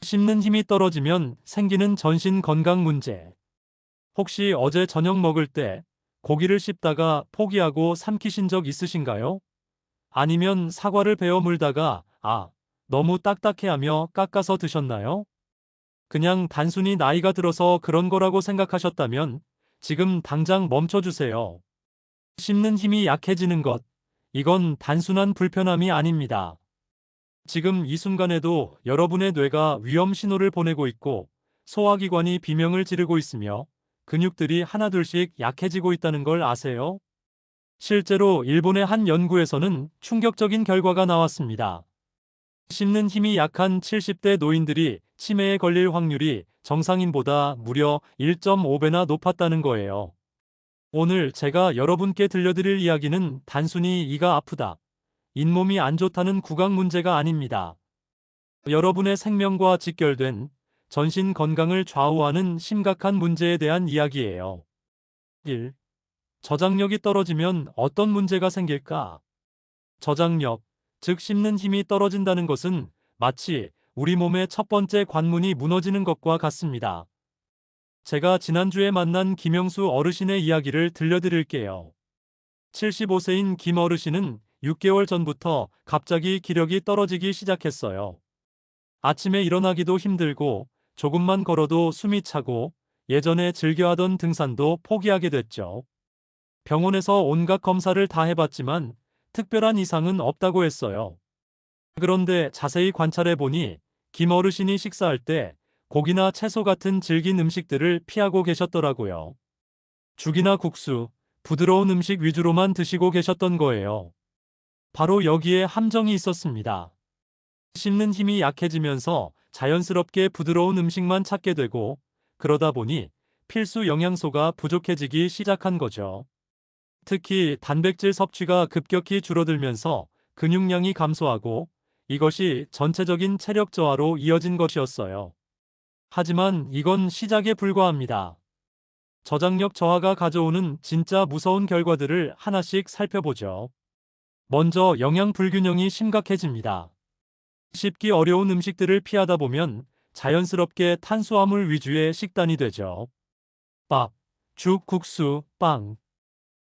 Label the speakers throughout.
Speaker 1: 씹는 힘이 떨어지면 생기는 전신 건강 문제. 혹시 어제 저녁 먹을 때 고기를 씹다가 포기하고 삼키신 적 있으신가요? 아니면 사과를 베어 물다가 너무 딱딱해 하며 깎아서 드셨나요? 그냥 단순히 나이가 들어서 그런 거라고 생각하셨다면 지금 당장 멈춰주세요. 씹는 힘이 약해지는 것. 이건 단순한 불편함이 아닙니다. 지금 이 순간에도 여러분의 뇌가 위험 신호를 보내고 있고 소화기관이 비명을 지르고 있으며 근육들이 하나둘씩 약해지고 있다는 걸 아세요? 실제로 일본의 한 연구에서는 충격적인 결과가 나왔습니다. 씹는 힘이 약한 70대 노인들이 치매에 걸릴 확률이 정상인보다 무려 1.5배나 높았다는 거예요. 오늘 제가 여러분께 들려드릴 이야기는 단순히 이가 아프다, 잇몸이 안 좋다는 구강 문제가 아닙니다. 여러분의 생명과 직결된 전신 건강을 좌우하는 심각한 문제에 대한 이야기예요. 1. 저장력이 떨어지면 어떤 문제가 생길까? 저장력, 즉 씹는 힘이 떨어진다는 것은 마치 우리 몸의 첫 번째 관문이 무너지는 것과 같습니다. 제가 지난주에 만난 김영수 어르신의 이야기를 들려드릴게요. 75세인 김 어르신은 6개월 전부터 갑자기 기력이 떨어지기 시작했어요. 아침에 일어나기도 힘들고 조금만 걸어도 숨이 차고 예전에 즐겨하던 등산도 포기하게 됐죠. 병원에서 온갖 검사를 다 해봤지만 특별한 이상은 없다고 했어요. 그런데 자세히 관찰해 보니 김 어르신이 식사할 때 고기나 채소 같은 질긴 음식들을 피하고 계셨더라고요. 죽이나 국수, 부드러운 음식 위주로만 드시고 계셨던 거예요. 바로 여기에 함정이 있었습니다. 씹는 힘이 약해지면서 자연스럽게 부드러운 음식만 찾게 되고 그러다 보니 필수 영양소가 부족해지기 시작한 거죠. 특히 단백질 섭취가 급격히 줄어들면서 근육량이 감소하고 이것이 전체적인 체력 저하로 이어진 것이었어요. 하지만 이건 시작에 불과합니다. 저장력 저하가 가져오는 진짜 무서운 결과들을 하나씩 살펴보죠. 먼저 영양 불균형이 심각해집니다. 씹기 어려운 음식들을 피하다 보면 자연스럽게 탄수화물 위주의 식단이 되죠. 밥, 죽, 국수, 빵.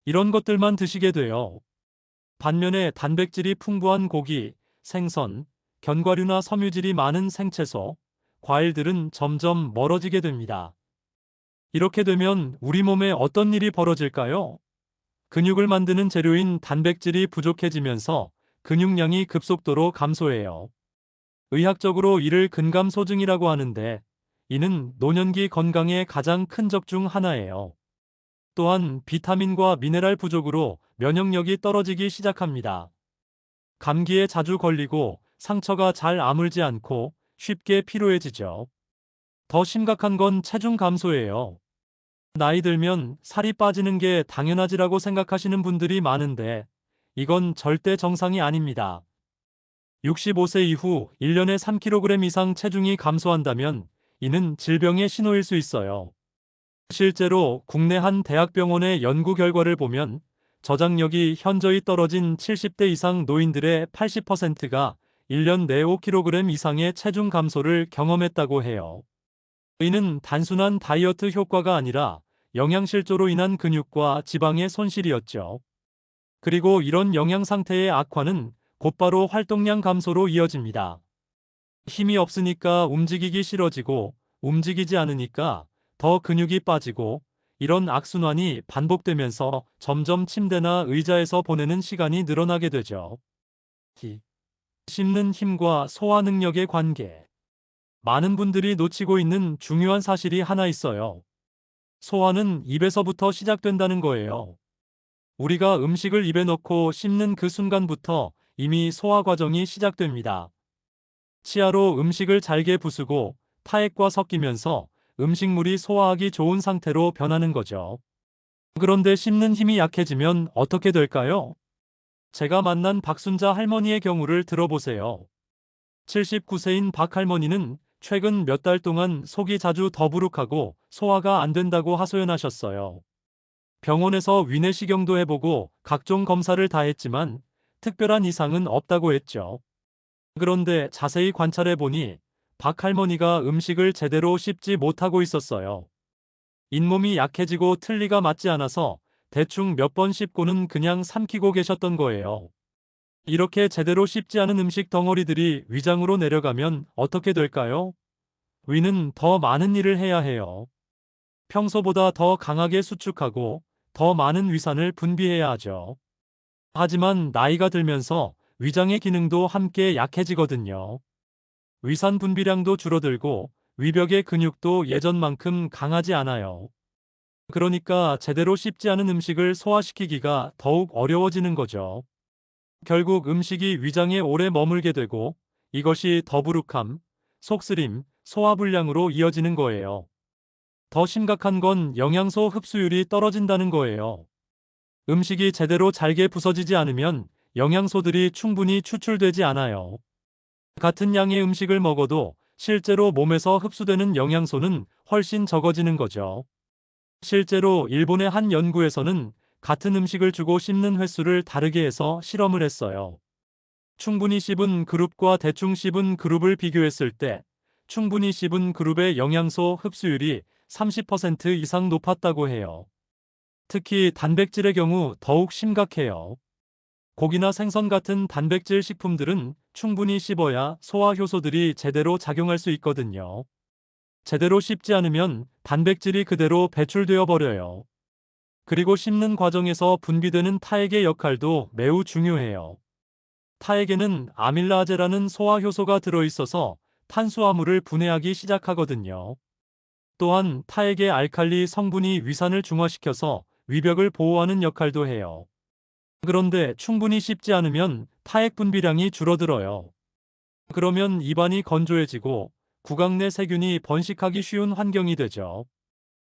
Speaker 1: 이런 것들만 드시게 돼요. 반면에 단백질이 풍부한 고기, 생선, 견과류나 섬유질이 많은 생채소, 과일들은 점점 멀어지게 됩니다. 이렇게 되면 우리 몸에 어떤 일이 벌어질까요? 근육을 만드는 재료인 단백질이 부족해지면서 근육량이 급속도로 감소해요. 의학적으로 이를 근감소증이라고 하는데 이는 노년기 건강의 가장 큰 적 중 하나예요. 또한 비타민과 미네랄 부족으로 면역력이 떨어지기 시작합니다. 감기에 자주 걸리고 상처가 잘 아물지 않고 쉽게 피로해지죠. 더 심각한 건 체중 감소예요. 나이 들면 살이 빠지는 게 당연하지라고 생각하시는 분들이 많은데 이건 절대 정상이 아닙니다. 65세 이후 1년에 3kg 이상 체중이 감소한다면 이는 질병의 신호일 수 있어요. 실제로 국내 한 대학병원의 연구 결과를 보면 저장력이 현저히 떨어진 70대 이상 노인들의 80%가 1년 내 5kg 이상의 체중 감소를 경험했다고 해요. 이는 단순한 다이어트 효과가 아니라 영양실조로 인한 근육과 지방의 손실이었죠. 그리고 이런 영양 상태의 악화는 곧바로 활동량 감소로 이어집니다. 힘이 없으니까 움직이기 싫어지고 움직이지 않으니까 더 근육이 빠지고 이런 악순환이 반복되면서 점점 침대나 의자에서 보내는 시간이 늘어나게 되죠. 씹는 힘과 소화 능력의 관계. 많은 분들이 놓치고 있는 중요한 사실이 하나 있어요. 소화는 입에서부터 시작된다는 거예요. 우리가 음식을 입에 넣고 씹는 그 순간부터 이미 소화 과정이 시작됩니다. 치아로 음식을 잘게 부수고 타액과 섞이면서 음식물이 소화하기 좋은 상태로 변하는 거죠. 그런데 씹는 힘이 약해지면 어떻게 될까요? 제가 만난 박순자 할머니의 경우를 들어보세요. 79세인 박 할머니는 최근 몇 달 동안 속이 자주 더부룩하고 소화가 안 된다고 하소연하셨어요. 병원에서 위내시경도 해보고 각종 검사를 다 했지만 특별한 이상은 없다고 했죠. 그런데 자세히 관찰해 보니 박 할머니가 음식을 제대로 씹지 못하고 있었어요. 잇몸이 약해지고 틀니가 맞지 않아서 대충 몇 번 씹고는 그냥 삼키고 계셨던 거예요. 이렇게 제대로 씹지 않은 음식 덩어리들이 위장으로 내려가면 어떻게 될까요? 위는 더 많은 일을 해야 해요. 평소보다 더 강하게 수축하고 더 많은 위산을 분비해야 하죠. 하지만 나이가 들면서 위장의 기능도 함께 약해지거든요. 위산 분비량도 줄어들고 위벽의 근육도 예전만큼 강하지 않아요. 그러니까 제대로 씹지 않은 음식을 소화시키기가 더욱 어려워지는 거죠. 결국 음식이 위장에 오래 머물게 되고 이것이 더부룩함, 속쓰림, 소화불량으로 이어지는 거예요. 더 심각한 건 영양소 흡수율이 떨어진다는 거예요. 음식이 제대로 잘게 부서지지 않으면 영양소들이 충분히 추출되지 않아요. 같은 양의 음식을 먹어도 실제로 몸에서 흡수되는 영양소는 훨씬 적어지는 거죠. 실제로 일본의 한 연구에서는 같은 음식을 주고 씹는 횟수를 다르게 해서 실험을 했어요. 충분히 씹은 그룹과 대충 씹은 그룹을 비교했을 때 충분히 씹은 그룹의 영양소 흡수율이 30% 이상 높았다고 해요. 특히 단백질의 경우 더욱 심각해요. 고기나 생선 같은 단백질 식품들은 충분히 씹어야 소화 효소들이 제대로 작용할 수 있거든요. 제대로 씹지 않으면 단백질이 그대로 배출되어 버려요. 그리고 씹는 과정에서 분비되는 타액의 역할도 매우 중요해요. 타액에는 아밀라제라는 소화 효소가 들어있어서 탄수화물을 분해하기 시작하거든요. 또한 타액의 알칼리 성분이 위산을 중화시켜서 위벽을 보호하는 역할도 해요. 그런데 충분히 씹지 않으면 타액 분비량이 줄어들어요. 그러면 입안이 건조해지고 구강 내 세균이 번식하기 쉬운 환경이 되죠.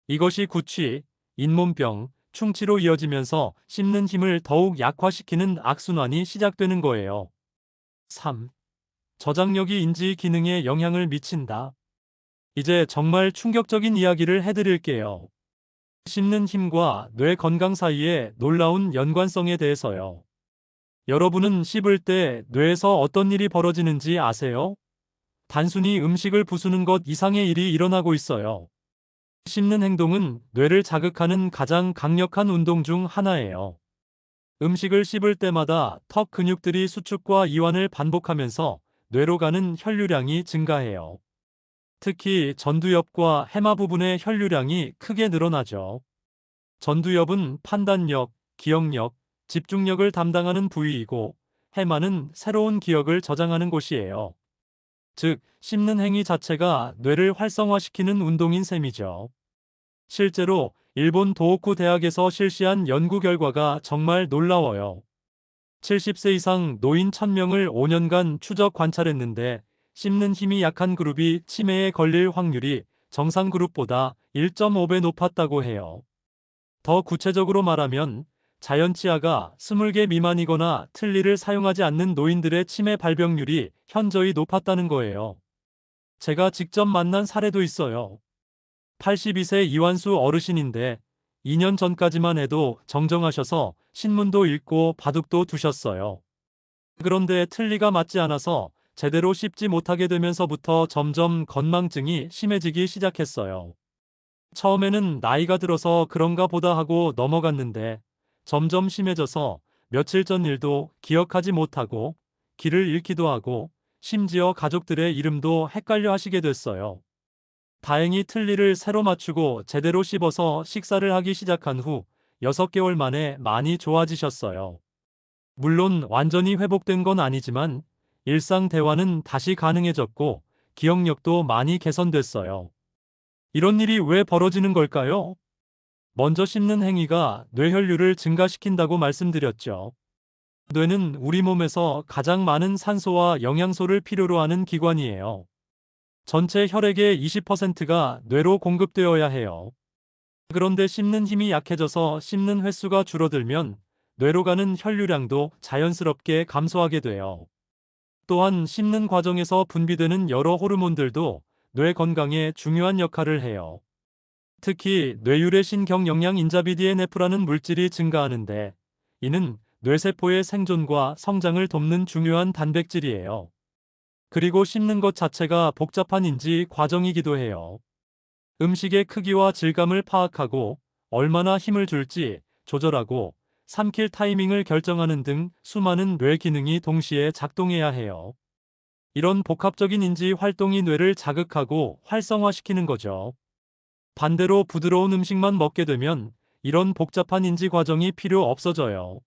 Speaker 1: 이것이 구취, 잇몸병, 충치로 이어지면서 씹는 힘을 더욱 약화시키는 악순환이 시작되는 거예요. 3. 저장력이 인지 기능에 영향을 미친다. 이제 정말 충격적인 이야기를 해드릴게요. 씹는 힘과 뇌 건강 사이의 놀라운 연관성에 대해서요. 여러분은 씹을 때 뇌에서 어떤 일이 벌어지는지 아세요? 단순히 음식을 부수는 것 이상의 일이 일어나고 있어요. 씹는 행동은 뇌를 자극하는 가장 강력한 운동 중 하나예요. 음식을 씹을 때마다 턱 근육들이 수축과 이완을 반복하면서 뇌로 가는 혈류량이 증가해요. 특히 전두엽과 해마 부분의 혈류량이 크게 늘어나죠. 전두엽은 판단력, 기억력, 집중력을 담당하는 부위이고 해마는 새로운 기억을 저장하는 곳이에요. 즉, 씹는 행위 자체가 뇌를 활성화시키는 운동인 셈이죠. 실제로 일본 도호쿠 대학에서 실시한 연구 결과가 정말 놀라워요. 70세 이상 노인 1000명을 5년간 추적 관찰했는데 씹는 힘이 약한 그룹이 치매에 걸릴 확률이 정상 그룹보다 1.5배 높았다고 해요. 더 구체적으로 말하면 자연치아가 20개 미만이거나 틀니를 사용하지 않는 노인들의 치매 발병률이 현저히 높았다는 거예요. 제가 직접 만난 사례도 있어요. 82세 이완수 어르신인데 2년 전까지만 해도 정정하셔서 신문도 읽고 바둑도 두셨어요. 그런데 틀니가 맞지 않아서 제대로 씹지 못하게 되면서부터 점점 건망증이 심해지기 시작했어요. 처음에는 나이가 들어서 그런가 보다 하고 넘어갔는데 점점 심해져서 며칠 전 일도 기억하지 못하고 길을 잃기도 하고 심지어 가족들의 이름도 헷갈려 하시게 됐어요. 다행히 틀니를 새로 맞추고 제대로 씹어서 식사를 하기 시작한 후 6개월 만에 많이 좋아지셨어요. 물론 완전히 회복된 건 아니지만 일상 대화는 다시 가능해졌고 기억력도 많이 개선됐어요. 이런 일이 왜 벌어지는 걸까요? 먼저 씹는 행위가 뇌혈류를 증가시킨다고 말씀드렸죠. 뇌는 우리 몸에서 가장 많은 산소와 영양소를 필요로 하는 기관이에요. 전체 혈액의 20%가 뇌로 공급되어야 해요. 그런데 씹는 힘이 약해져서 씹는 횟수가 줄어들면 뇌로 가는 혈류량도 자연스럽게 감소하게 돼요. 또한 씹는 과정에서 분비되는 여러 호르몬들도 뇌 건강에 중요한 역할을 해요. 특히 뇌유래 신경영양 인자비디엔에프라는 물질이 증가하는데 이는 뇌세포의 생존과 성장을 돕는 중요한 단백질이에요. 그리고 씹는 것 자체가 복잡한 인지 과정이기도 해요. 음식의 크기와 질감을 파악하고 얼마나 힘을 줄지 조절하고 삼킬 타이밍을 결정하는 등 수많은 뇌 기능이 동시에 작동해야 해요. 이런 복합적인 인지 활동이 뇌를 자극하고 활성화시키는 거죠. 반대로 부드러운 음식만 먹게 되면 이런 복잡한 인지 과정이 필요 없어져요.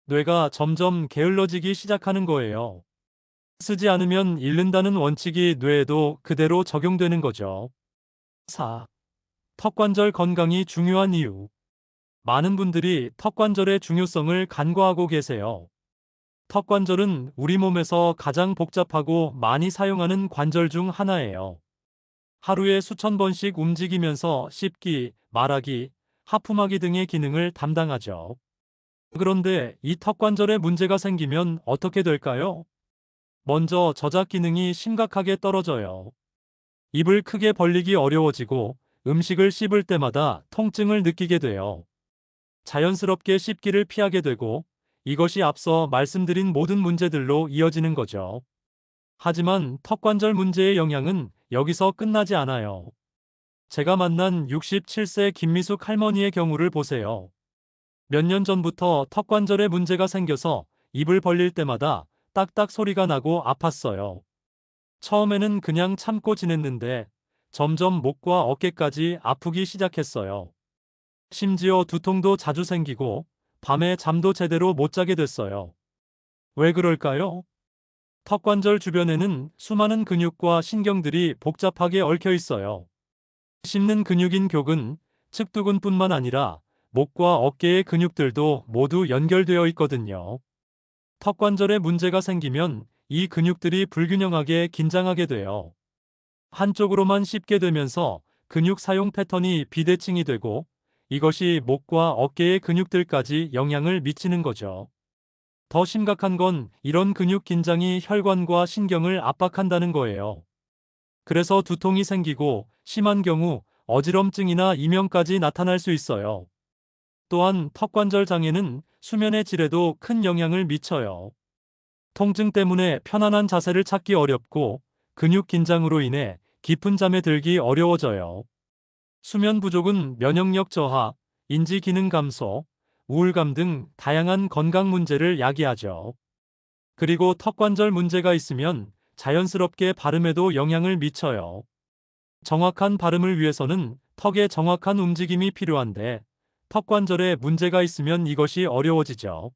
Speaker 1: 뇌가 점점 게을러지기 시작하는 거예요. 쓰지 않으면 잃는다는 원칙이 뇌에도 그대로 적용되는 거죠. 4. 턱관절 건강이 중요한 이유. 많은 분들이 턱관절의 중요성을 간과하고 계세요. 턱관절은 우리 몸에서 가장 복잡하고 많이 사용하는 관절 중 하나예요. 하루에 수천 번씩 움직이면서 씹기, 말하기, 하품하기 등의 기능을 담당하죠. 그런데 이 턱관절에 문제가 생기면 어떻게 될까요? 먼저 저작 기능이 심각하게 떨어져요. 입을 크게 벌리기 어려워지고 음식을 씹을 때마다 통증을 느끼게 돼요. 자연스럽게 씹기를 피하게 되고 이것이 앞서 말씀드린 모든 문제들로 이어지는 거죠. 하지만 턱관절 문제의 영향은 여기서 끝나지 않아요. 제가 만난 67세 김미숙 할머니의 경우를 보세요. 몇 년 전부터 턱관절에 문제가 생겨서 입을 벌릴 때마다 딱딱 소리가 나고 아팠어요. 처음에는 그냥 참고 지냈는데 점점 목과 어깨까지 아프기 시작했어요. 심지어 두통도 자주 생기고 밤에 잠도 제대로 못 자게 됐어요. 왜 그럴까요? 턱관절 주변에는 수많은 근육과 신경들이 복잡하게 얽혀 있어요. 씹는 근육인 격은, 측두근뿐만 아니라 목과 어깨의 근육들도 모두 연결되어 있거든요. 턱관절에 문제가 생기면 이 근육들이 불균형하게 긴장하게 돼요. 한쪽으로만 씹게 되면서 근육 사용 패턴이 비대칭이 되고 이것이 목과 어깨의 근육들까지 영향을 미치는 거죠. 더 심각한 건 이런 근육 긴장이 혈관과 신경을 압박한다는 거예요. 그래서 두통이 생기고 심한 경우 어지럼증이나 이명까지 나타날 수 있어요. 또한 턱관절 장애는 수면의 질에도 큰 영향을 미쳐요. 통증 때문에 편안한 자세를 찾기 어렵고 근육 긴장으로 인해 깊은 잠에 들기 어려워져요. 수면 부족은 면역력 저하, 인지 기능 감소, 우울감 등 다양한 건강 문제를 야기하죠. 그리고 턱관절 문제가 있으면 자연스럽게 발음에도 영향을 미쳐요. 정확한 발음을 위해서는 턱의 정확한 움직임이 필요한데 턱관절에 문제가 있으면 이것이 어려워지죠.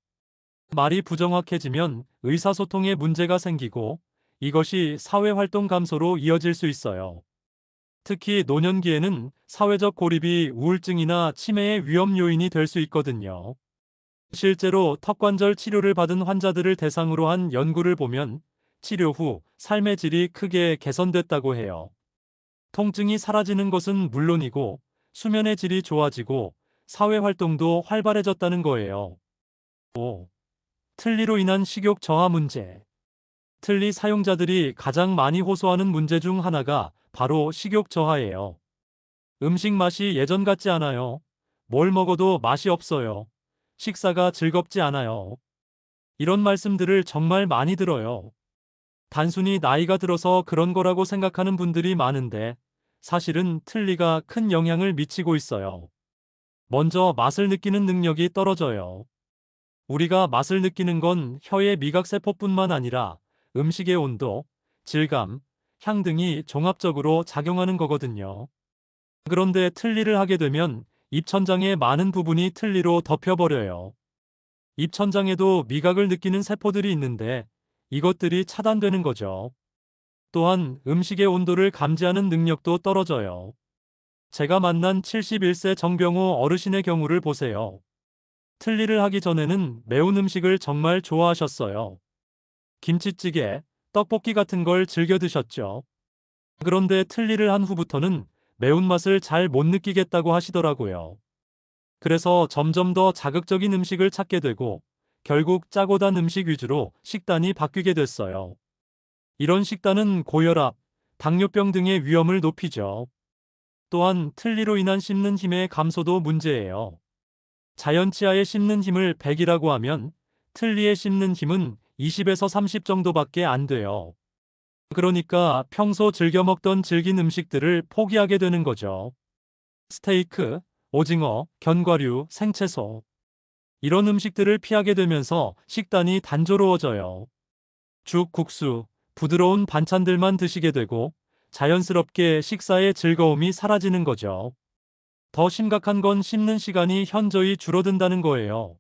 Speaker 1: 말이 부정확해지면 의사소통에 문제가 생기고 이것이 사회활동 감소로 이어질 수 있어요. 특히 노년기에는 사회적 고립이 우울증이나 치매의 위험 요인이 될 수 있거든요. 실제로 턱관절 치료를 받은 환자들을 대상으로 한 연구를 보면 치료 후 삶의 질이 크게 개선됐다고 해요. 통증이 사라지는 것은 물론이고 수면의 질이 좋아지고 사회활동도 활발해졌다는 거예요. 5. 틀니로 인한 식욕 저하 문제. 틀니 사용자들이 가장 많이 호소하는 문제 중 하나가 바로 식욕 저하예요. 음식 맛이 예전 같지 않아요. 뭘 먹어도 맛이 없어요. 식사가 즐겁지 않아요. 이런 말씀들을 정말 많이 들어요. 단순히 나이가 들어서 그런 거라고 생각하는 분들이 많은데 사실은 틀니가 큰 영향을 미치고 있어요. 먼저 맛을 느끼는 능력이 떨어져요. 우리가 맛을 느끼는 건 혀의 미각세포뿐만 아니라 음식의 온도, 질감, 향 등이 종합적으로 작용하는 거거든요. 그런데 틀니를 하게 되면 입천장의 많은 부분이 틀니로 덮여버려요. 입천장에도 미각을 느끼는 세포들이 있는데 이것들이 차단되는 거죠. 또한 음식의 온도를 감지하는 능력도 떨어져요. 제가 만난 71세 정병호 어르신의 경우를 보세요. 틀니를 하기 전에는 매운 음식을 정말 좋아하셨어요. 김치찌개, 떡볶이 같은 걸 즐겨 드셨죠. 그런데 틀니를 한 후부터는 매운맛을 잘 못 느끼겠다고 하시더라고요. 그래서 점점 더 자극적인 음식을 찾게 되고 결국 짜고 단 음식 위주로 식단이 바뀌게 됐어요. 이런 식단은 고혈압, 당뇨병 등의 위험을 높이죠. 또한 틀니로 인한 씹는 힘의 감소도 문제예요. 자연 치아의 씹는 힘을 100이라고 하면 틀니의 씹는 힘은 20에서 30 정도밖에 안 돼요. 그러니까 평소 즐겨 먹던 질긴 음식들을 포기하게 되는 거죠. 스테이크, 오징어, 견과류, 생채소. 이런 음식들을 피하게 되면서 식단이 단조로워져요. 죽, 국수, 부드러운 반찬들만 드시게 되고 자연스럽게 식사의 즐거움이 사라지는 거죠. 더 심각한 건 씹는 시간이 현저히 줄어든다는 거예요.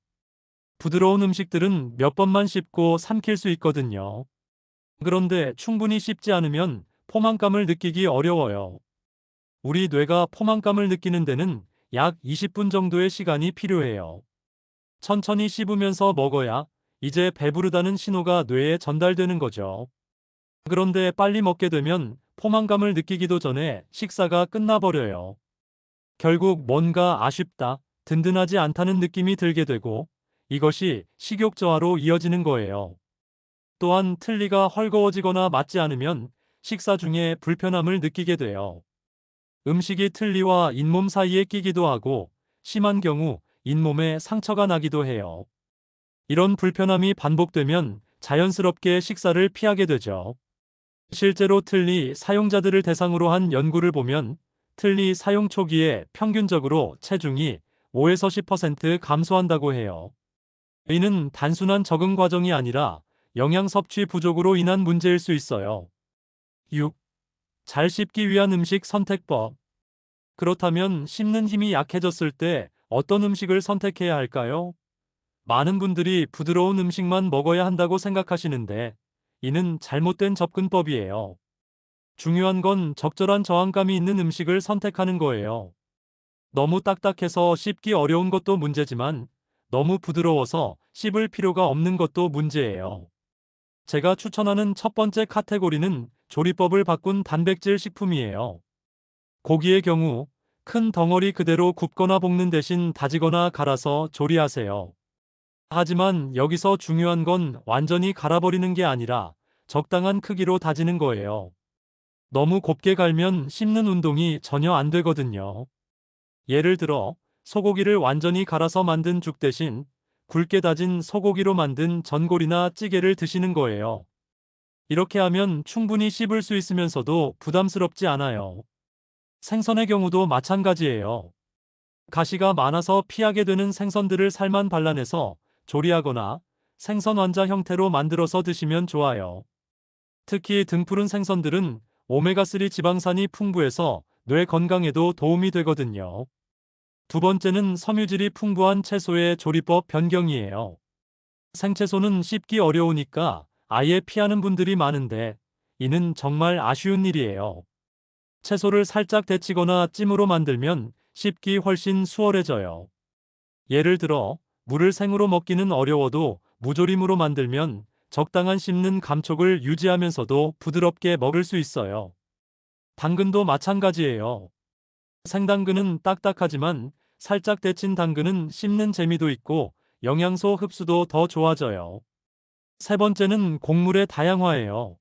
Speaker 1: 부드러운 음식들은 몇 번만 씹고 삼킬 수 있거든요. 그런데 충분히 씹지 않으면 포만감을 느끼기 어려워요. 우리 뇌가 포만감을 느끼는 데는 약 20분 정도의 시간이 필요해요. 천천히 씹으면서 먹어야 이제 배부르다는 신호가 뇌에 전달되는 거죠. 그런데 빨리 먹게 되면 포만감을 느끼기도 전에 식사가 끝나버려요. 결국 뭔가 아쉽다, 든든하지 않다는 느낌이 들게 되고 이것이 식욕 저하로 이어지는 거예요. 또한 틀니가 헐거워지거나 맞지 않으면 식사 중에 불편함을 느끼게 돼요. 음식이 틀니와 잇몸 사이에 끼기도 하고 심한 경우 잇몸에 상처가 나기도 해요. 이런 불편함이 반복되면 자연스럽게 식사를 피하게 되죠. 실제로 틀니 사용자들을 대상으로 한 연구를 보면 틀니 사용 초기에 평균적으로 체중이 5에서 10% 감소한다고 해요. 이는 단순한 적응 과정이 아니라 영양 섭취 부족으로 인한 문제일 수 있어요. 6. 잘 씹기 위한 음식 선택법. 그렇다면 씹는 힘이 약해졌을 때 어떤 음식을 선택해야 할까요? 많은 분들이 부드러운 음식만 먹어야 한다고 생각하시는데 이는 잘못된 접근법이에요. 중요한 건 적절한 저항감이 있는 음식을 선택하는 거예요. 너무 딱딱해서 씹기 어려운 것도 문제지만 너무 부드러워서 씹을 필요가 없는 것도 문제예요. 제가 추천하는 첫 번째 카테고리는 조리법을 바꾼 단백질 식품이에요. 고기의 경우 큰 덩어리 그대로 굽거나 볶는 대신 다지거나 갈아서 조리하세요. 하지만 여기서 중요한 건 완전히 갈아버리는 게 아니라 적당한 크기로 다지는 거예요. 너무 곱게 갈면 씹는 운동이 전혀 안 되거든요. 예를 들어 소고기를 완전히 갈아서 만든 죽 대신 굵게 다진 소고기로 만든 전골이나 찌개를 드시는 거예요. 이렇게 하면 충분히 씹을 수 있으면서도 부담스럽지 않아요. 생선의 경우도 마찬가지예요. 가시가 많아서 피하게 되는 생선들을 살만 발라내서 조리하거나 생선 완자 형태로 만들어서 드시면 좋아요. 특히 등푸른 생선들은 오메가3 지방산이 풍부해서 뇌 건강에도 도움이 되거든요. 두 번째는 섬유질이 풍부한 채소의 조리법 변경이에요. 생채소는 씹기 어려우니까 아예 피하는 분들이 많은데 이는 정말 아쉬운 일이에요. 채소를 살짝 데치거나 찜으로 만들면 씹기 훨씬 수월해져요. 예를 들어 물을 생으로 먹기는 어려워도 무조림으로 만들면 적당한 씹는 감촉을 유지하면서도 부드럽게 먹을 수 있어요. 당근도 마찬가지예요. 생당근은 딱딱하지만 살짝 데친 당근은 씹는 재미도 있고 영양소 흡수도 더 좋아져요. 세 번째는 곡물의 다양화예요.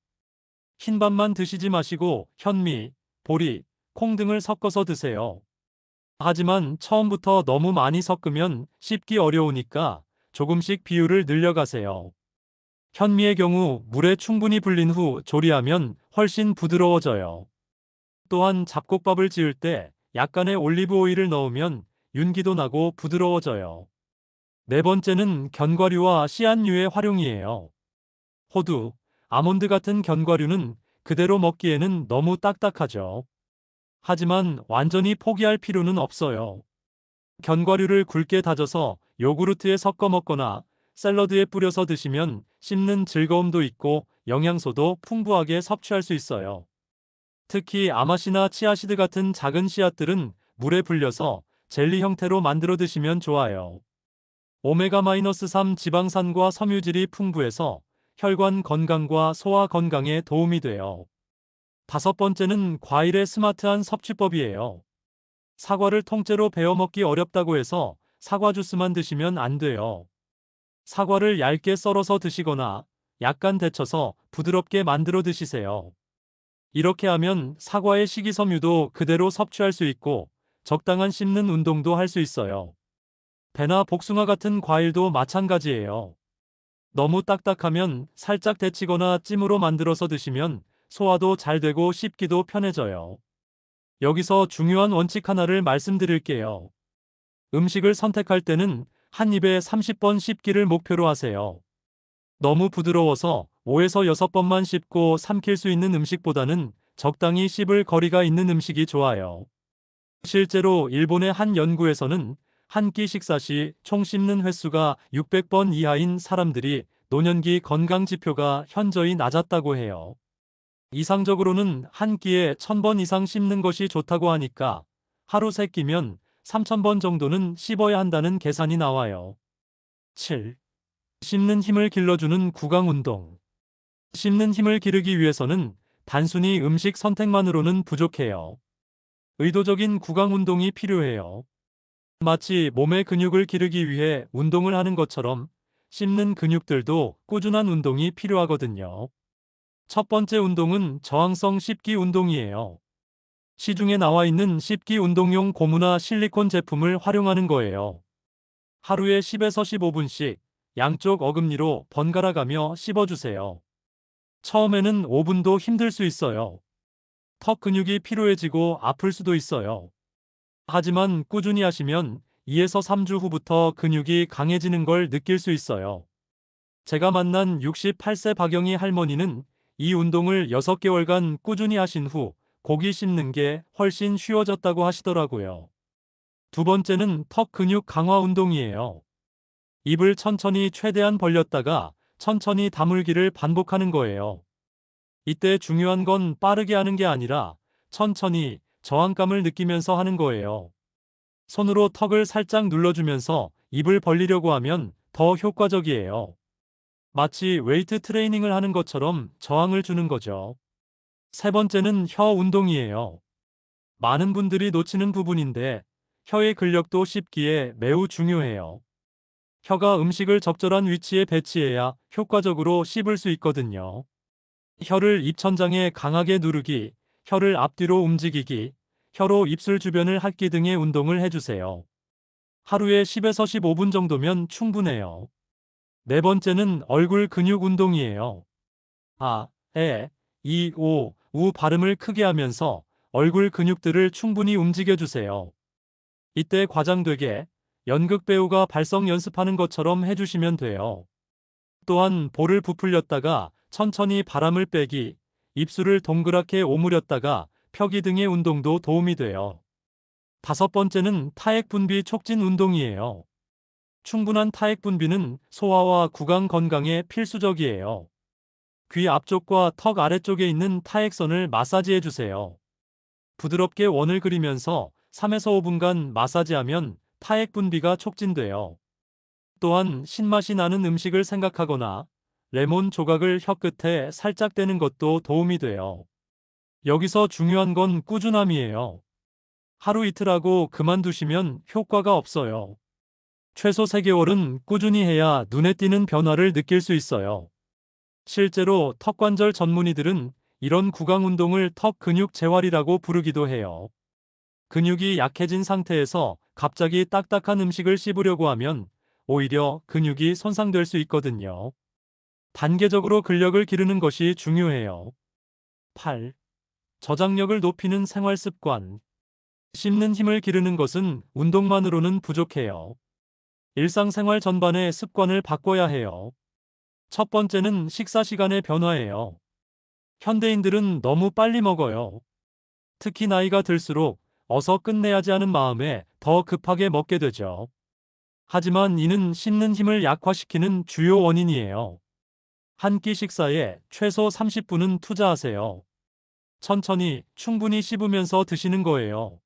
Speaker 1: 흰밥만 드시지 마시고 현미, 보리, 콩 등을 섞어서 드세요. 하지만 처음부터 너무 많이 섞으면 씹기 어려우니까 조금씩 비율을 늘려가세요. 현미의 경우 물에 충분히 불린 후 조리하면 훨씬 부드러워져요. 또한 잡곡밥을 지을 때 약간의 올리브 오일을 넣으면 윤기도 나고 부드러워져요. 네 번째는 견과류와 씨앗류의 활용이에요. 호두, 아몬드 같은 견과류는 그대로 먹기에는 너무 딱딱하죠. 하지만 완전히 포기할 필요는 없어요. 견과류를 굵게 다져서 요구르트에 섞어 먹거나 샐러드에 뿌려서 드시면 씹는 즐거움도 있고 영양소도 풍부하게 섭취할 수 있어요. 특히 아마시나 치아시드 같은 작은 씨앗들은 물에 불려서 젤리 형태로 만들어 드시면 좋아요. 오메가-3 지방산과 섬유질이 풍부해서 혈관 건강과 소화 건강에 도움이 돼요. 다섯 번째는 과일의 스마트한 섭취법이에요. 사과를 통째로 베어 먹기 어렵다고 해서 사과 주스만 드시면 안 돼요. 사과를 얇게 썰어서 드시거나 약간 데쳐서 부드럽게 만들어 드시세요. 이렇게 하면 사과의 식이섬유도 그대로 섭취할 수 있고 적당한 씹는 운동도 할 수 있어요. 배나 복숭아 같은 과일도 마찬가지예요. 너무 딱딱하면 살짝 데치거나 찜으로 만들어서 드시면 소화도 잘 되고 씹기도 편해져요. 여기서 중요한 원칙 하나를 말씀드릴게요. 음식을 선택할 때는 한 입에 30번 씹기를 목표로 하세요. 너무 부드러워서 5에서 6번만 씹고 삼킬 수 있는 음식보다는 적당히 씹을 거리가 있는 음식이 좋아요. 실제로 일본의 한 연구에서는 한 끼 식사 시 총 씹는 횟수가 600번 이하인 사람들이 노년기 건강 지표가 현저히 낮았다고 해요. 이상적으로는 한 끼에 1000번 이상 씹는 것이 좋다고 하니까 하루 3끼면 3000번 정도는 씹어야 한다는 계산이 나와요. 7. 씹는 힘을 길러주는 구강 운동. 씹는 힘을 기르기 위해서는 단순히 음식 선택만으로는 부족해요. 의도적인 구강 운동이 필요해요. 마치 몸의 근육을 기르기 위해 운동을 하는 것처럼 씹는 근육들도 꾸준한 운동이 필요하거든요. 첫 번째 운동은 저항성 씹기 운동이에요. 시중에 나와 있는 씹기 운동용 고무나 실리콘 제품을 활용하는 거예요. 하루에 10에서 15분씩 양쪽 어금니로 번갈아 가며 씹어주세요. 처음에는 5분도 힘들 수 있어요. 턱 근육이 피로해지고 아플 수도 있어요. 하지만 꾸준히 하시면 2에서 3주 후부터 근육이 강해지는 걸 느낄 수 있어요. 제가 만난 68세 박영희 할머니는 이 운동을 6개월간 꾸준히 하신 후 고기 씹는 게 훨씬 쉬워졌다고 하시더라고요. 두 번째는 턱 근육 강화 운동이에요. 입을 천천히 최대한 벌렸다가 천천히 다물기를 반복하는 거예요. 이때 중요한 건 빠르게 하는 게 아니라 천천히 저항감을 느끼면서 하는 거예요. 손으로 턱을 살짝 눌러주면서 입을 벌리려고 하면 더 효과적이에요. 마치 웨이트 트레이닝을 하는 것처럼 저항을 주는 거죠. 세 번째는 혀 운동이에요. 많은 분들이 놓치는 부분인데 혀의 근력도 씹기에 매우 중요해요. 혀가 음식을 적절한 위치에 배치해야 효과적으로 씹을 수 있거든요. 혀를 입천장에 강하게 누르기, 혀를 앞뒤로 움직이기, 혀로 입술 주변을 핥기 등의 운동을 해주세요. 하루에 10에서 15분 정도면 충분해요. 네 번째는 얼굴 근육 운동이에요. 아, 에, 이, 오, 우 발음을 크게 하면서 얼굴 근육들을 충분히 움직여주세요. 이때 과장되게 연극 배우가 발성 연습하는 것처럼 해주시면 돼요. 또한 볼을 부풀렸다가 천천히 바람을 빼기, 입술을 동그랗게 오므렸다가 펴기 등의 운동도 도움이 돼요. 다섯 번째는 타액 분비 촉진 운동이에요. 충분한 타액 분비는 소화와 구강 건강에 필수적이에요. 귀 앞쪽과 턱 아래쪽에 있는 타액선을 마사지해 주세요. 부드럽게 원을 그리면서 3에서 5분간 마사지하면 타액 분비가 촉진돼요. 또한 신맛이 나는 음식을 생각하거나 레몬 조각을 혀 끝에 살짝 떼는 것도 도움이 돼요. 여기서 중요한 건 꾸준함이에요. 하루 이틀 하고 그만두시면 효과가 없어요. 최소 3개월은 꾸준히 해야 눈에 띄는 변화를 느낄 수 있어요. 실제로 턱관절 전문의들은 이런 구강 운동을 턱 근육 재활이라고 부르기도 해요. 근육이 약해진 상태에서 갑자기 딱딱한 음식을 씹으려고 하면 오히려 근육이 손상될 수 있거든요. 단계적으로 근력을 기르는 것이 중요해요. 8. 저장력을 높이는 생활 습관. 씹는 힘을 기르는 것은 운동만으로는 부족해요. 일상생활 전반의 습관을 바꿔야 해요. 첫 번째는 식사 시간의 변화예요. 현대인들은 너무 빨리 먹어요. 특히 나이가 들수록 어서 끝내야지 하는 마음에 더 급하게 먹게 되죠. 하지만 이는 씹는 힘을 약화시키는 주요 원인이에요. 한 끼 식사에 최소 30분은 투자하세요. 천천히 충분히 씹으면서 드시는 거예요.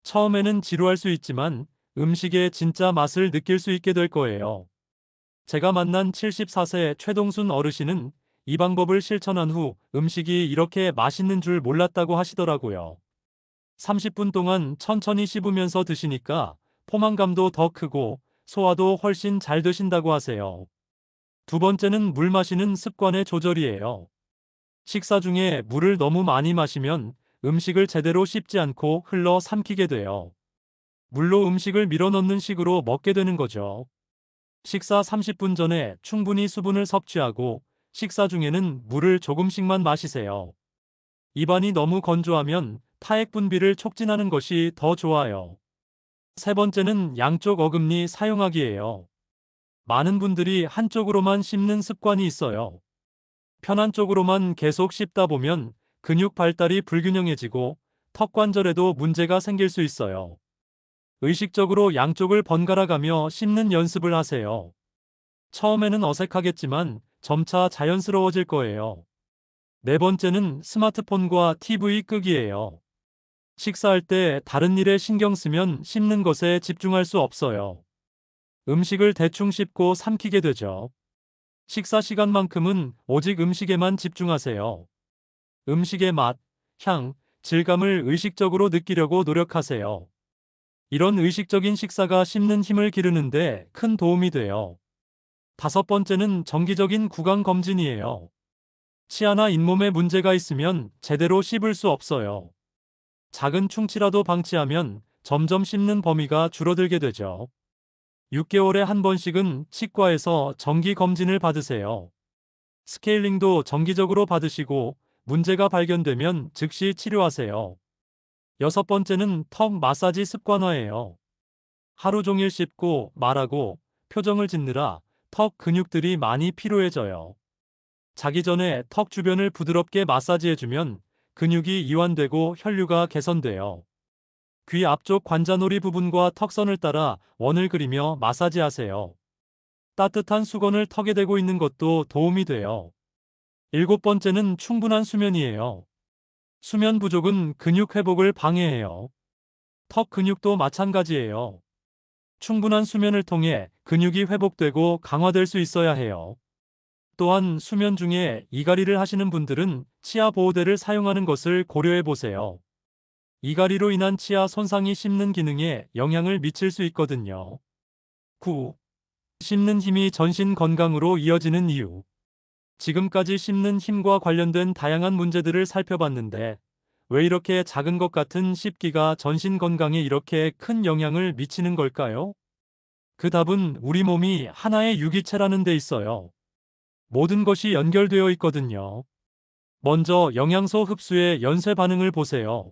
Speaker 1: 처음에는 지루할 수 있지만 음식의 진짜 맛을 느낄 수 있게 될 거예요. 제가 만난 74세 최동순 어르신은 이 방법을 실천한 후 음식이 이렇게 맛있는 줄 몰랐다고 하시더라고요. 30분 동안 천천히 씹으면서 드시니까 포만감도 더 크고 소화도 훨씬 잘 되신다고 하세요. 두 번째는 물 마시는 습관의 조절이에요. 식사 중에 물을 너무 많이 마시면 음식을 제대로 씹지 않고 흘러 삼키게 돼요. 물로 음식을 밀어넣는 식으로 먹게 되는 거죠. 식사 30분 전에 충분히 수분을 섭취하고 식사 중에는 물을 조금씩만 마시세요. 입안이 너무 건조하면 타액 분비를 촉진하는 것이 더 좋아요. 세 번째는 양쪽 어금니 사용하기예요. 많은 분들이 한쪽으로만 씹는 습관이 있어요. 편한 쪽으로만 계속 씹다 보면 근육 발달이 불균형해지고 턱 관절에도 문제가 생길 수 있어요. 의식적으로 양쪽을 번갈아 가며 씹는 연습을 하세요. 처음에는 어색하겠지만 점차 자연스러워질 거예요. 네 번째는 스마트폰과 TV 끄기예요. 식사할 때 다른 일에 신경 쓰면 씹는 것에 집중할 수 없어요. 음식을 대충 씹고 삼키게 되죠. 식사 시간만큼은 오직 음식에만 집중하세요. 음식의 맛, 향, 질감을 의식적으로 느끼려고 노력하세요. 이런 의식적인 식사가 씹는 힘을 기르는데 큰 도움이 돼요. 다섯 번째는 정기적인 구강 검진이에요. 치아나 잇몸에 문제가 있으면 제대로 씹을 수 없어요. 작은 충치라도 방치하면 점점 씹는 범위가 줄어들게 되죠. 6개월에 한 번씩은 치과에서 정기 검진을 받으세요. 스케일링도 정기적으로 받으시고 문제가 발견되면 즉시 치료하세요. 여섯 번째는 턱 마사지 습관화예요. 하루 종일 씹고 말하고 표정을 짓느라 턱 근육들이 많이 피로해져요. 자기 전에 턱 주변을 부드럽게 마사지해주면 근육이 이완되고 혈류가 개선돼요. 귀 앞쪽 관자놀이 부분과 턱선을 따라 원을 그리며 마사지하세요. 따뜻한 수건을 턱에 대고 있는 것도 도움이 돼요. 일곱 번째는 충분한 수면이에요. 수면 부족은 근육 회복을 방해해요. 턱 근육도 마찬가지예요. 충분한 수면을 통해 근육이 회복되고 강화될 수 있어야 해요. 또한 수면 중에 이갈이를 하시는 분들은 치아 보호대를 사용하는 것을 고려해 보세요. 이갈이로 인한 치아 손상이 씹는 기능에 영향을 미칠 수 있거든요. 9. 씹는 힘이 전신 건강으로 이어지는 이유. 지금까지 씹는 힘과 관련된 다양한 문제들을 살펴봤는데, 왜 이렇게 작은 것 같은 씹기가 전신 건강에 이렇게 큰 영향을 미치는 걸까요? 그 답은 우리 몸이 하나의 유기체라는 데 있어요. 모든 것이 연결되어 있거든요. 먼저 영양소 흡수의 연쇄 반응을 보세요.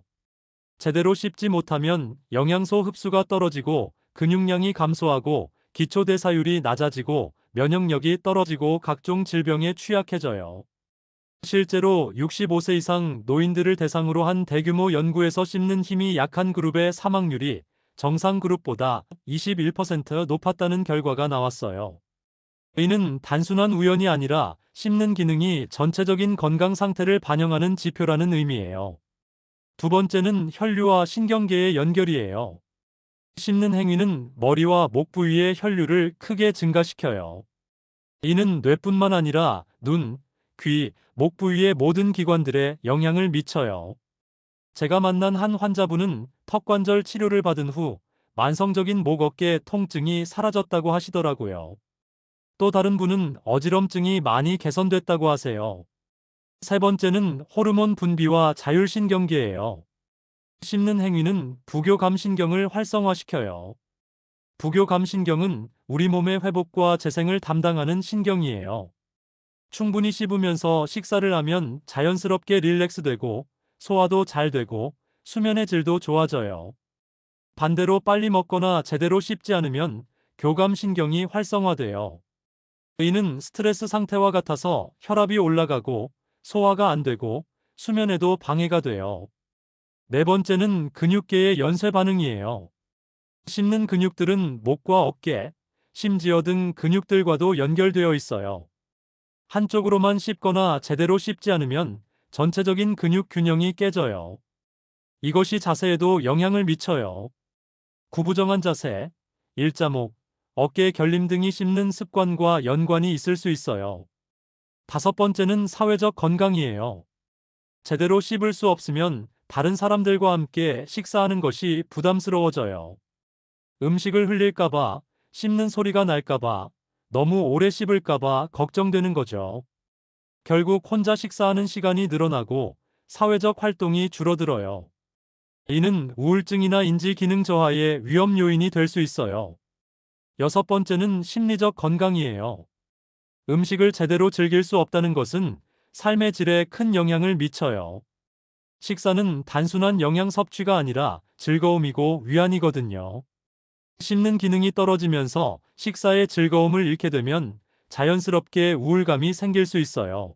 Speaker 1: 제대로 씹지 못하면 영양소 흡수가 떨어지고 근육량이 감소하고 기초대사율이 낮아지고 면역력이 떨어지고 각종 질병에 취약해져요. 실제로 65세 이상 노인들을 대상으로 한 대규모 연구에서 씹는 힘이 약한 그룹의 사망률이 정상 그룹보다 21% 높았다는 결과가 나왔어요. 이는 단순한 우연이 아니라 씹는 기능이 전체적인 건강 상태를 반영하는 지표라는 의미예요. 두 번째는 혈류와 신경계의 연결이에요. 씹는 행위는 머리와 목 부위의 혈류를 크게 증가시켜요. 이는 뇌뿐만 아니라 눈, 귀, 목 부위의 모든 기관들에 영향을 미쳐요. 제가 만난 한 환자분은 턱관절 치료를 받은 후 만성적인 목 어깨 통증이 사라졌다고 하시더라고요. 또 다른 분은 어지럼증이 많이 개선됐다고 하세요. 세 번째는 호르몬 분비와 자율신경계예요. 씹는 행위는 부교감신경을 활성화시켜요. 부교감신경은 우리 몸의 회복과 재생을 담당하는 신경이에요. 충분히 씹으면서 식사를 하면 자연스럽게 릴렉스되고 소화도 잘 되고 수면의 질도 좋아져요. 반대로 빨리 먹거나 제대로 씹지 않으면 교감신경이 활성화돼요. 이는 스트레스 상태와 같아서 혈압이 올라가고 소화가 안 되고 수면에도 방해가 돼요. 네 번째는 근육계의 연쇄 반응이에요. 씹는 근육들은 목과 어깨, 심지어 등 근육들과도 연결되어 있어요. 한쪽으로만 씹거나 제대로 씹지 않으면 전체적인 근육 균형이 깨져요. 이것이 자세에도 영향을 미쳐요. 구부정한 자세, 일자목, 어깨 결림 등이 씹는 습관과 연관이 있을 수 있어요. 다섯 번째는 사회적 건강이에요. 제대로 씹을 수 없으면 다른 사람들과 함께 식사하는 것이 부담스러워져요. 음식을 흘릴까봐, 씹는 소리가 날까봐, 너무 오래 씹을까봐 걱정되는 거죠. 결국 혼자 식사하는 시간이 늘어나고 사회적 활동이 줄어들어요. 이는 우울증이나 인지 기능 저하의 위험 요인이 될 수 있어요. 여섯 번째는 심리적 건강이에요. 음식을 제대로 즐길 수 없다는 것은 삶의 질에 큰 영향을 미쳐요. 식사는 단순한 영양 섭취가 아니라 즐거움이고 위안이거든요. 씹는 기능이 떨어지면서 식사의 즐거움을 잃게 되면 자연스럽게 우울감이 생길 수 있어요.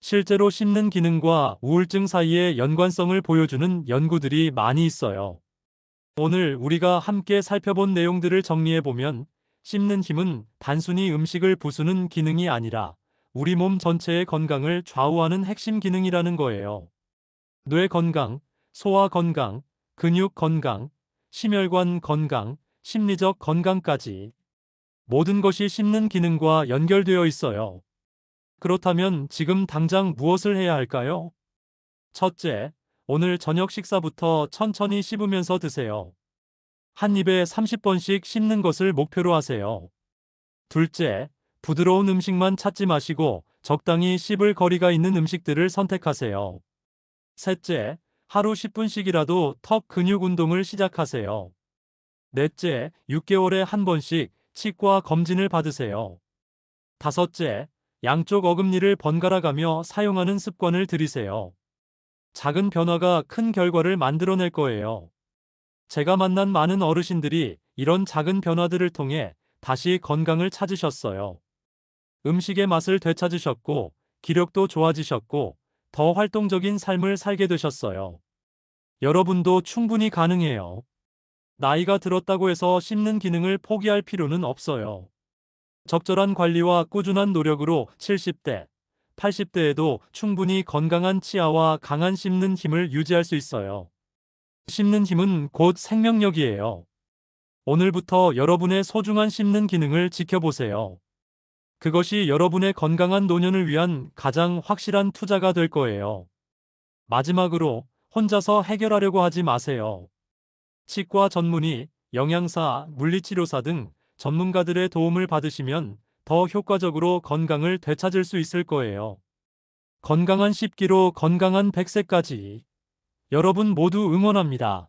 Speaker 1: 실제로 씹는 기능과 우울증 사이의 연관성을 보여주는 연구들이 많이 있어요. 오늘 우리가 함께 살펴본 내용들을 정리해보면 씹는 힘은 단순히 음식을 부수는 기능이 아니라 우리 몸 전체의 건강을 좌우하는 핵심 기능이라는 거예요. 뇌 건강, 소화 건강, 근육 건강, 심혈관 건강, 심리적 건강까지 모든 것이 씹는 기능과 연결되어 있어요. 그렇다면 지금 당장 무엇을 해야 할까요? 첫째, 오늘 저녁 식사부터 천천히 씹으면서 드세요. 한 입에 30번씩 씹는 것을 목표로 하세요. 둘째, 부드러운 음식만 찾지 마시고 적당히 씹을 거리가 있는 음식들을 선택하세요. 셋째, 하루 10분씩이라도 턱 근육 운동을 시작하세요. 넷째, 6개월에 한 번씩 치과 검진을 받으세요. 다섯째, 양쪽 어금니를 번갈아 가며 사용하는 습관을 들이세요. 작은 변화가 큰 결과를 만들어낼 거예요. 제가 만난 많은 어르신들이 이런 작은 변화들을 통해 다시 건강을 찾으셨어요. 음식의 맛을 되찾으셨고, 기력도 좋아지셨고, 더 활동적인 삶을 살게 되셨어요. 여러분도 충분히 가능해요. 나이가 들었다고 해서 씹는 기능을 포기할 필요는 없어요. 적절한 관리와 꾸준한 노력으로 70대, 80대에도 충분히 건강한 치아와 강한 씹는 힘을 유지할 수 있어요. 씹는 힘은 곧 생명력이에요. 오늘부터 여러분의 소중한 씹는 기능을 지켜보세요. 그것이 여러분의 건강한 노년을 위한 가장 확실한 투자가 될 거예요. 마지막으로 혼자서 해결하려고 하지 마세요. 치과 전문의, 영양사, 물리치료사 등 전문가들의 도움을 받으시면 더 효과적으로 건강을 되찾을 수 있을 거예요. 건강한 씹기로 건강한 100세까지. 여러분 모두 응원합니다.